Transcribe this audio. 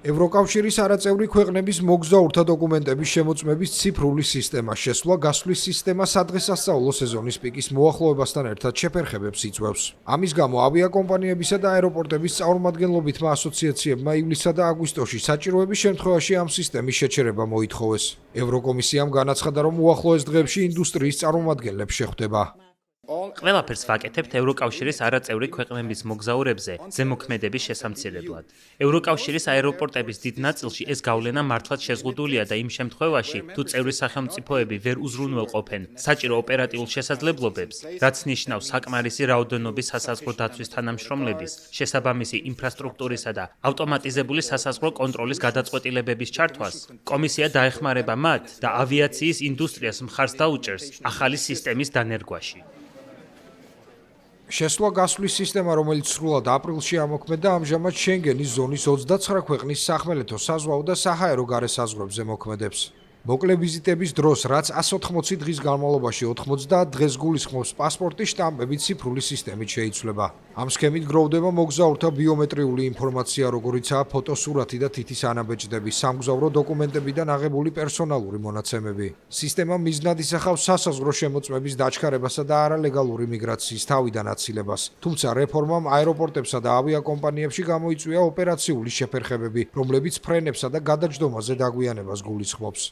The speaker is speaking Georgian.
ევროკავშირის არაწევრი ქვეყნების მოგზაურთა დოკუმენტების შემოწმების ციფრული სისტემა შესვლა-გასვლის სისტემა სადღესასწაულო სეზონის პიკის მოახლოებასთან ერთად შეფერხებებს იწვევს. ამის გამო ავიაკომპანიებისა და აეროპორტების წარმომადგენლობითმა ასოციაციებმა ივლისსა და აგვისტოში საჭიროების შემთხვევაში ამ სისტემის შეჩერება მოითხოვეს. ევროკომისიამ განაცხადა, რომ უახლოეს დღეებში ინდუსტრიის წარმომადგენლებს შეხვდება. ყველაფერს ვაკეთებთ ევროკავშირის არაწევრი ქვეყნების მოგზაურებზე ზემოქმედების შესამცირებლად. ევროკავშირის აეროპორტების დიდ ნაწილში ეს გავლენა მართლაც შეზღუდულია და იმ შემთხვევაში, თუ წევრი სახელმწიფოები ვერ უზრუნველყოფენ საჭირო ოპერატიულ შესაძლებლობებს, რაც ნიშნავს საკმარისი რაოდენობის სასაზღვრო დაცვის თანამშრომლების, შესაბამისი ინფრასტრუქტურისა და ავტომატიზებული სასაზღვრო კონტროლის გადაწყვეტილებების ჩართვას, კომისია დაეხმარება მათ და ავიაციის ინდუსტრიას მხარს დაუჭერს ახალი სისტემის დანერგვაში. შესვლა-გასვლის სისტემა, რომელიც სრულად აპრილში ამოქმედა, ამჟამად შენგენის ზონის 29 ქვეყნის სახმელეთო საზღვაო და საჰაერო გარესაზღვრებზე მოქმედებს. მოკლე ვიზიტების დროს, რაც 180 დღის განმავლობაში 90 დღეს გულისხმობს პასპორტის შტამპები ციფრული სისტემით შეიცვლება. ამ სქემით გროვდება მოგზაურთა ბიომეტრიული ინფორმაცია, როგორიცაა ფოტოსურათი და თითის ანაბეჭდები, სამგზავრო დოკუმენტებიდან აღებული პერსონალური მონაცემები. სისტემა მიზნად ისახავს სასაზღვრო შემოწმების დაჩქარებასა და არალეგალური მიგრაციის თავიდან აცილებას. თუმცა რეფორმამ აეროპორტებსა და ავიაკომპანიებში გამოიწვია ოპერაციული შეფერხებები, რომლებიც ფრენებსა და გადაჯდომაზე დაგვიანებას გულისხმობს.